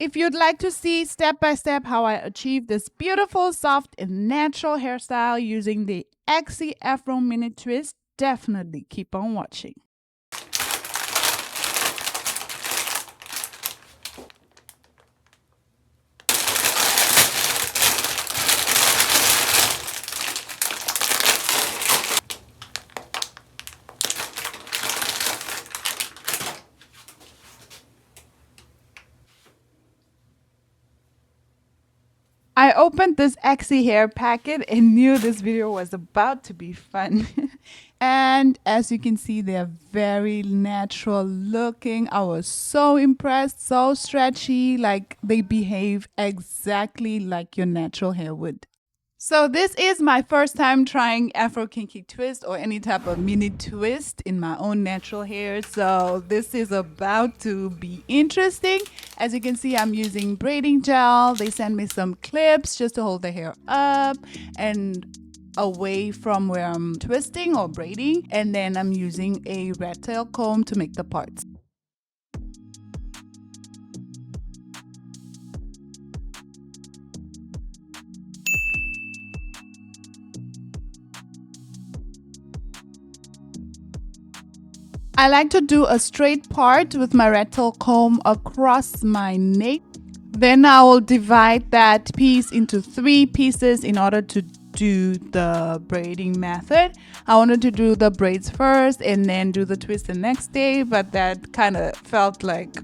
If you'd like to see step by step how I achieve this beautiful, soft, and natural hairstyle using the Exy Afro Mini Twist, definitely keep on watching. I opened this Exyhair packet and knew this video was about to be fun. And as you can see, they're very natural looking. I was so impressed, so stretchy, like they behave exactly like your natural hair would. So this is my first time trying Afro Kinky Twist or any type of mini twist in my own natural hair. So this is about to be interesting. As you can see, I'm using braiding gel. They sent me some clips just to hold the hair up and away from where I'm twisting or braiding. And then I'm using a rat tail comb to make the parts. I like to do a straight part with my rat tail comb across my nape. Then I will divide that piece into 3 pieces in order to do the braiding method. I wanted to do the braids first and then do the twist the next day, but that kind of felt like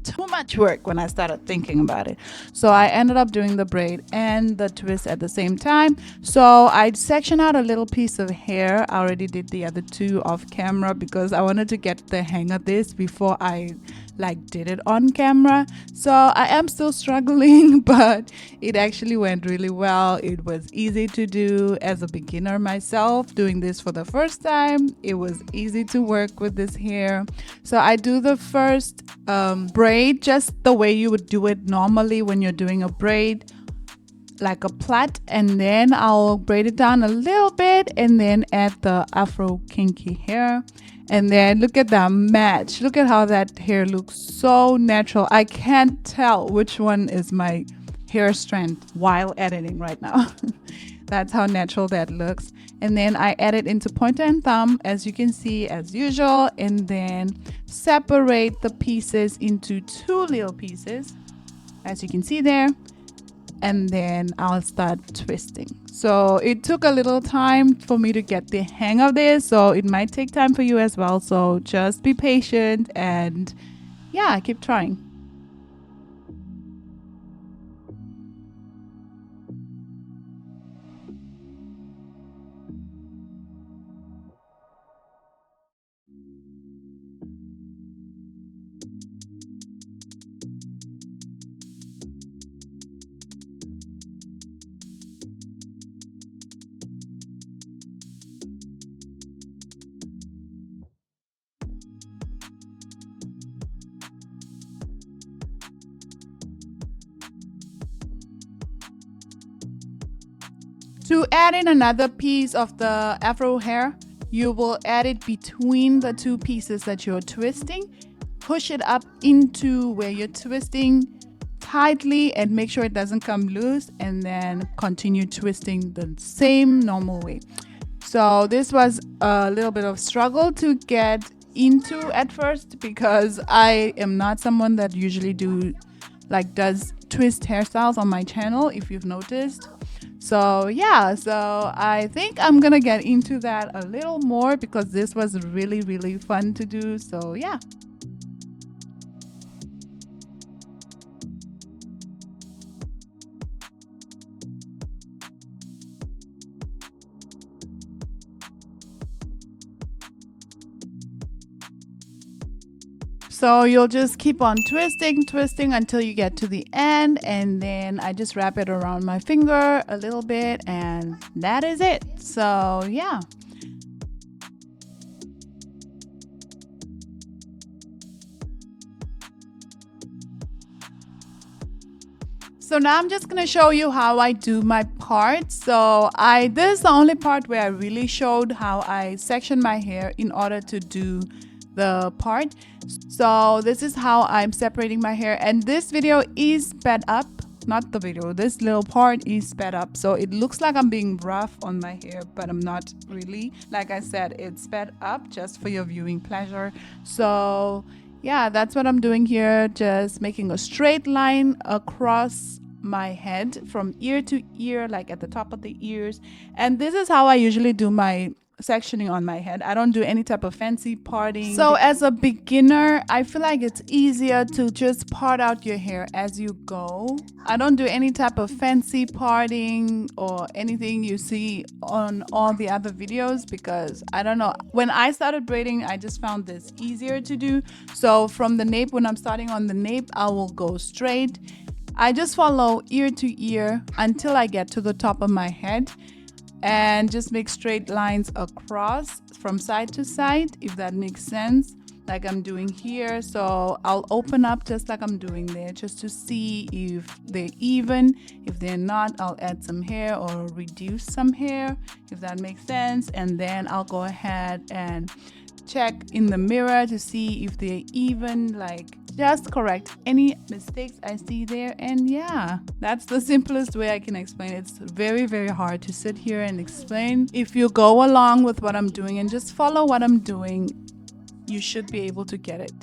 too much work when I started thinking about it. So I ended up doing the braid and the twist at the same time. So I sectioned out a little piece of hair. I already did the other 2 off camera because I wanted to get the hang of this before I did it on camera. So I am still struggling, but it actually went really well. It was easy to do as a beginner myself doing this for the first time. It was easy to work with this hair. So I do the first braid just the way you would do it normally when you're doing a braid, like a plait, and then I'll braid it down a little bit and then add the Afro Kinky hair. And then look at that match. Look at how that hair looks so natural. I can't tell which one is my hair strand while editing right now. That's how natural that looks. And then I add it into pointer and thumb, as you can see, as usual, and then separate the pieces into 2 little pieces, as you can see there. And then I'll start twisting. So it took a little time for me to get the hang of this, so it might take time for you as well. So just be patient and yeah, keep trying. To add in another piece of the afro hair, you will add it between the 2 pieces that you're twisting. Push it up into where you're twisting tightly and make sure it doesn't come loose, and then continue twisting the same normal way. So this was a little bit of struggle to get into at first because I am not someone that usually does twist hairstyles on my channel, if you've noticed. So yeah, so I think I'm gonna get into that a little more because this was really, really fun to do. So yeah. So you'll just keep on twisting until you get to the end, and then I just wrap it around my finger a little bit, and that is it. So yeah. So now I'm just gonna show you how I do my parts. So this is the only part where I really showed how I section my hair in order to do the part. So this is how I'm separating my hair, and this video is sped up. Not the video, this little part is sped up, so it looks like I'm being rough on my hair, but I'm not really. Like I said, it's sped up just for your viewing pleasure. So yeah, that's what I'm doing here, just making a straight line across my head from ear to ear, like at the top of the ears. And this is how I usually do my sectioning on my head. I don't do any type of fancy parting. So as a beginner, I feel like it's easier to just part out your hair as you go. I don't do any type of fancy parting or anything you see on all the other videos, because I don't know, when I started braiding, I just found this easier to do. So from the nape, when I'm starting on the nape, I will go straight. I just follow ear to ear until I get to the top of my head, and just make straight lines across from side to side, if that makes sense, like I'm doing here. So I'll open up just like I'm doing there, just to see if they're even. If they're not, I'll add some hair or reduce some hair, if that makes sense. And then I'll go ahead and check in the mirror to see if they're even, like just correct any mistakes I see there. And yeah, that's the simplest way I can explain it. It's very, very hard to sit here and explain. If you go along with what I'm doing and just follow what I'm doing, you should be able to get it.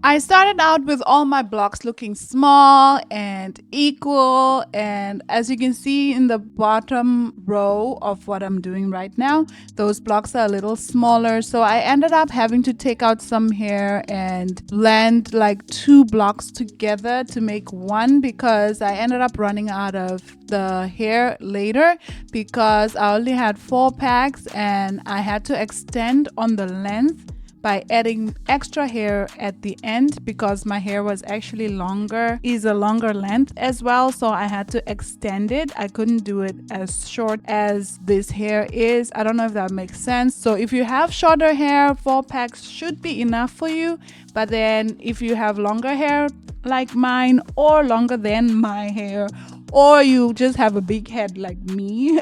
I started out with all my blocks looking small and equal, and as you can see in the bottom row of what I'm doing right now, those blocks are a little smaller, so I ended up having to take out some hair and blend like 2 blocks together to make one, because I ended up running out of the hair later because I only had 4 packs and I had to extend on the length by adding extra hair at the end, because my hair was actually is a longer length as well, so I had to extend it. I couldn't do it as short as this hair is. I don't know if that makes sense. So if you have shorter hair, 4 packs should be enough for you, but then if you have longer hair like mine, or longer than my hair, or you just have a big head like me,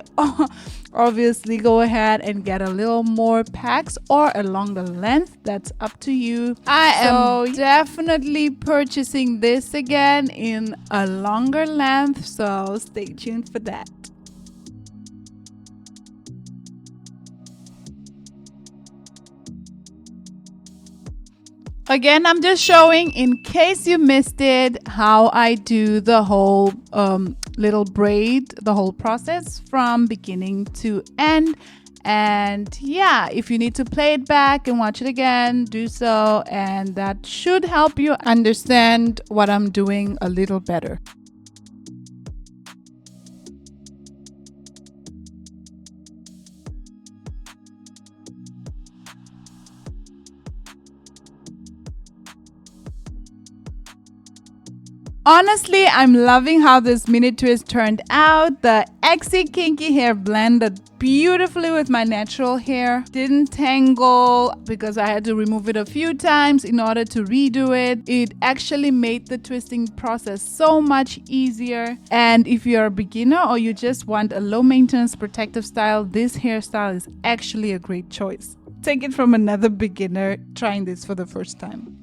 obviously go ahead and get a little more packs or a longer length. That's up to you. I am definitely purchasing this again in a longer length, so stay tuned for that. Again, I'm just showing, in case you missed it, how I do the whole little braid, the whole process from beginning to end. And yeah, if you need to play it back and watch it again, do so. And that should help you understand what I'm doing a little better. Honestly, I'm loving how this mini twist turned out. The Exy Kinky hair blended beautifully with my natural hair. Didn't tangle because I had to remove it a few times in order to redo it. It actually made the twisting process so much easier. And if you're a beginner or you just want a low maintenance protective style, this hairstyle is actually a great choice. Take it from another beginner trying this for the first time.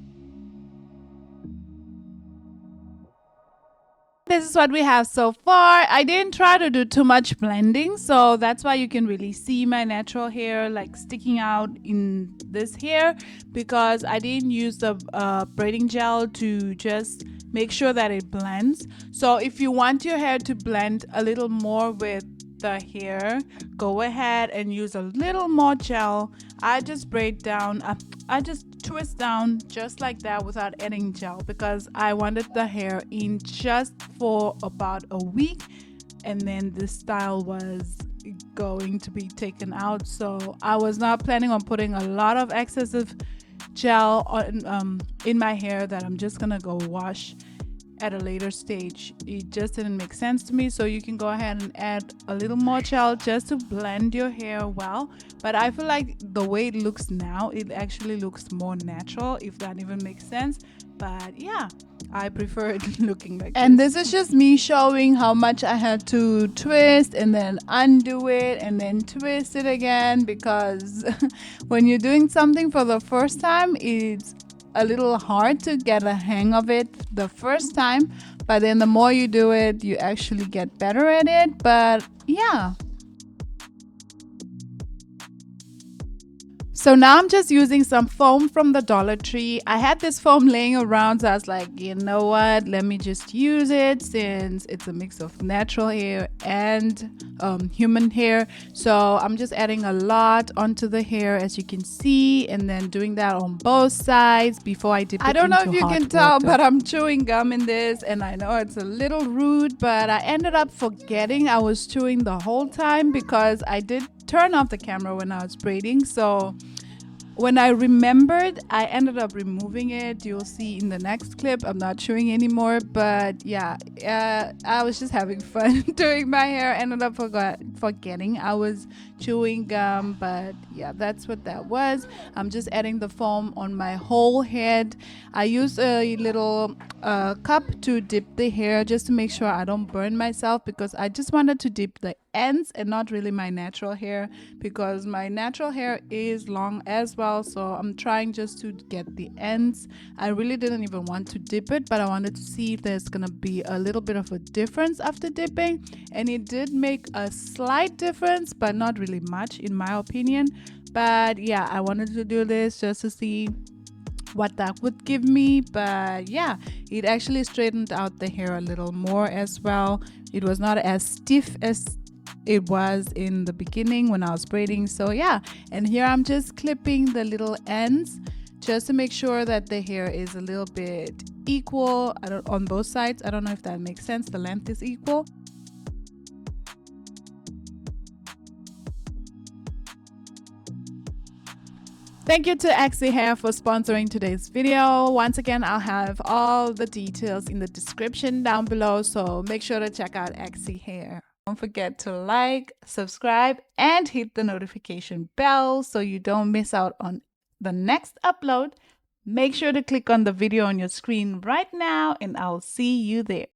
This is what we have so far. I didn't try to do too much blending, so that's why you can really see my natural hair like sticking out in this hair, because I didn't use the braiding gel to just make sure that it blends. So if you want your hair to blend a little more with the hair, go ahead and use a little more gel. I just braid down, I just twist down just like that without adding gel, because I wanted the hair in just for about a week, and then this style was going to be taken out. So I was not planning on putting a lot of excessive gel on in my hair that I'm just gonna go wash at a later stage. It just didn't make sense to me, so you can go ahead and add a little more gel just to blend your hair well. But I feel like the way it looks now, it actually looks more natural, if that even makes sense. But yeah, I prefer it looking like this. And this is just me showing how much I had to twist and then undo it and then twist it again, because when you're doing something for the first time, it's a little hard to get a hang of it the first time, but then the more you do it, you actually get better at it. But yeah. So now I'm just using some foam from the Dollar Tree. I had this foam laying around, so I was like, you know what, let me just use it, since it's a mix of natural hair and human hair. So I'm just adding a lot onto the hair, as you can see, and then doing that on both sides before I dip it into hot water. I don't know if you can tell, but I'm chewing gum in this, and I know it's a little rude, but I ended up forgetting I was chewing the whole time, because I did turn off the camera when I was braiding. So when I remembered, I ended up removing it. You'll see in the next clip I'm not chewing anymore. But yeah, I was just having fun doing my hair. Ended up forgetting I was chewing gum. But yeah, that's what that was. I'm just adding the foam on my whole head. I use a little cup to dip the hair, just to make sure I don't burn myself, because I just wanted to dip the ends and not really my natural hair, because my natural hair is long as well. So I'm trying just to get the ends. I really didn't even want to dip it, but I wanted to see if there's gonna be a little bit of a difference after dipping, and it did make a slight difference, but not really much in my opinion. But yeah, I wanted to do this just to see what that would give me. But yeah, it actually straightened out the hair a little more as well. It was not as stiff as it was in the beginning when I was braiding. So yeah, and here I'm just clipping the little ends just to make sure that the hair is a little bit equal on both sides. I don't know if that makes sense. The length is equal. Thank you to Exyhair for sponsoring today's video. Once again, I'll have all the details in the description down below, so make sure to check out Exyhair. Don't forget to like, subscribe, and hit the notification bell so you don't miss out on the next upload. Make sure to click on the video on your screen right now, and I'll see you there.